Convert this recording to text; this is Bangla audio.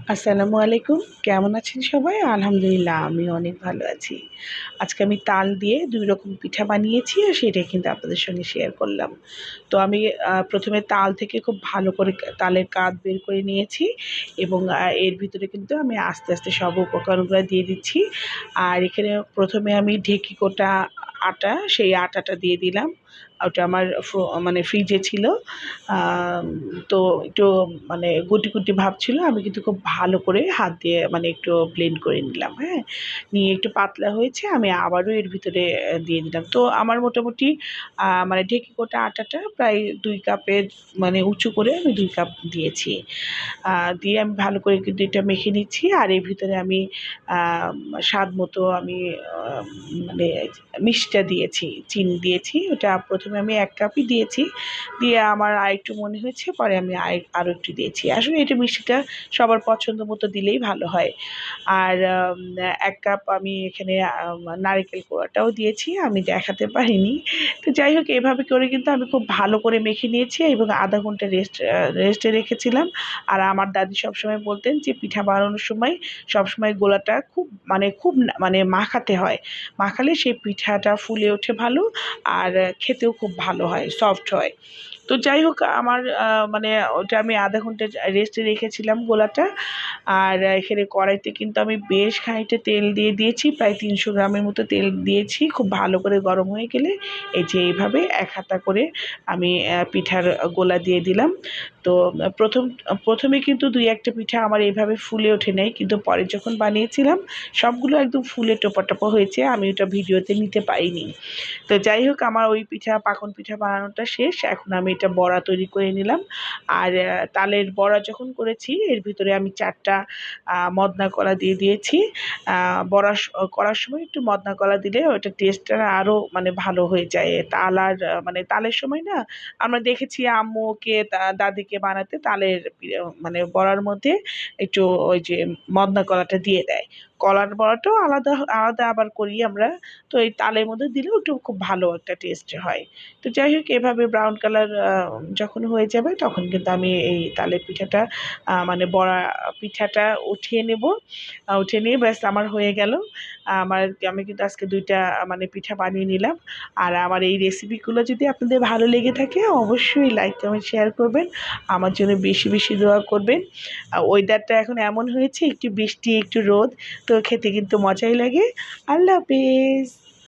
আসসালামু আলাইকুম। কেমন আছেন সবাই? আলহামদুলিল্লাহ আমি অনেক ভালো আছি। আজকে আমি তাল দিয়ে ২ রকম পিঠা বানিয়েছি আর সেটাই কিন্তু আপনাদের সঙ্গে শেয়ার করলাম। তো আমি ১ম এ তাল থেকে খুব ভালো করে তালের কাদ বের করে নিয়েছি এবং এর ভিতরে কিন্তু আমি আস্তে, আস্তে সব উপকরণগুলা দিয়ে দিচ্ছি। আর এখানে ১ম এ আমি ঢেঁকি কোটা আটা, সেই আটাটা দিয়ে দিলাম। ওটা আমার মানে ফ্রিজে ছিল। আম তো একটু মানে গুটি, গুটি ভাব ছিল। আমি কিন্তু খুব ভালো করে হাত দিয়ে মানে একটু ব্লেন্ড করে নিলাম, হ্যাঁ? নিয়ে একটু পাতলা হয়েছে আমি আবারও এর ভিতরে দিয়ে দিলাম। তো আমার মোটামুটি মানে ঢেঁকি কোটা আটাটা প্রায় ২ কাপের মানে উঁচু করে আমি ২ কাপ দিয়েছি। দিয়ে আমি ভালো করে কিন্তু এটা মেখে নিচ্ছি। আর এর ভিতরে আমি স্বাদ মতো আমি আ মানে মিষ্টিটা দিয়েছি, চিনি দিয়েছি। ওটা ১ম এ আমি ১ কাপই দিয়েছি। দিয়ে আমার আরেকটু মনে হয়েছে পরে আমি আরও একটু দিয়েছি। আসলে এটা মিষ্টিটা সবার পছন্দ মতো দিলেই ভালো হয়। আর ১ কাপ আমি এখানে নারিকেল কোড়াটাও দিয়েছি। আমি দেখাতে পারিনি। তো যাই হোক এভাবে করে কিন্তু আমি খুব ভালো করে মেখে নিয়েছি এবং ০.৫ ঘন্টা রেস্টে রেখেছিলাম। আর আমার দাদি সবসময় বলতেন যে পিঠা বানানোর সময় সবসময় গোলাটা খুব মানে মাখাতে হয়। মাখালে সেই পিঠাটা ফুলে ওঠে ভালো আর খেতেও খুব ভালো হয়, সফট হয়। তো যাই হোক আমার মানে ওটা আমি ০.৫ ঘন্টা রেস্টে রেখেছিলাম গোলাটা। আর এখানে কড়াইতে কিন্তু আমি বেশ খানিকটা তেল দিয়ে দিয়েছি। প্রায় ৩০০ গ্রামের মতো তেল দিয়েছি। খুব ভালো করে গরম হয়ে গেলে এই যে এইভাবে ১ হাতা করে আমি পিঠার গোলা দিয়ে দিলাম। তো ১ম এ কিন্তু ২-১ টা পিঠা আমার এভাবে ফুলে ওঠে নাই। কিন্তু পরে যখন বানিয়েছিলাম সবগুলো একদম ফুলে টোপা-টোপা হয়েছে। আমি ওটা ভিডিওতে নিতে পারিনি। তো যাই হোক আমার ওই পিঠা পাকন পিঠা বানানোটা শেষ। এখন আমি এটা বড়া তৈরি করে নিলাম। আর তালের বড়া যখন করেছি এর ভিতরে আমি ৪ টা মদনা কলা দিয়ে দিয়েছি। আ বড়া করার সময় একটু মদনা কলা দিলে ওটার টেস্টটা আরও মানে ভালো হয়ে যায়। তাল আর মানে তালের সময় না আমরা দেখেছি আম্মুকে দাদিকে বানাতে তালের মানে বড়ার মধ্যে একটু ওই যে মদনা কলাটা দিয়ে দেয়। কলার বড়াটাও আলাদা আলাদা আবার করি আমরা। তো এই তালের মধ্যে দিলেও একটু খুব ভালো একটা টেস্ট হয়। তো যাই হোক এভাবে ব্রাউন কালার যখন হয়ে যাবে তখন কিন্তু আমি এই তালের পিঠাটা মানে বড়া পিঠাটা উঠিয়ে নেব। উঠিয়ে নিয়ে ব্যাস আমার হয়ে গেল। আমি কিন্তু আজকে ২ টা মানে পিঠা বানিয়ে নিলাম। আর আমার এই রেসিপিগুলো যদি আপনাদের ভালো লেগে থাকে অবশ্যই লাইক, কমেন্ট, শেয়ার করবেন। আমার জন্য বেশি, বেশি দোয়া করবেন। ওয়েদারটা এখন এমন হয়েছে একটু বৃষ্টি, একটু রোদ। তো খেতে কিন্তু মজাই লাগে। আল্লাহ হাফেজ।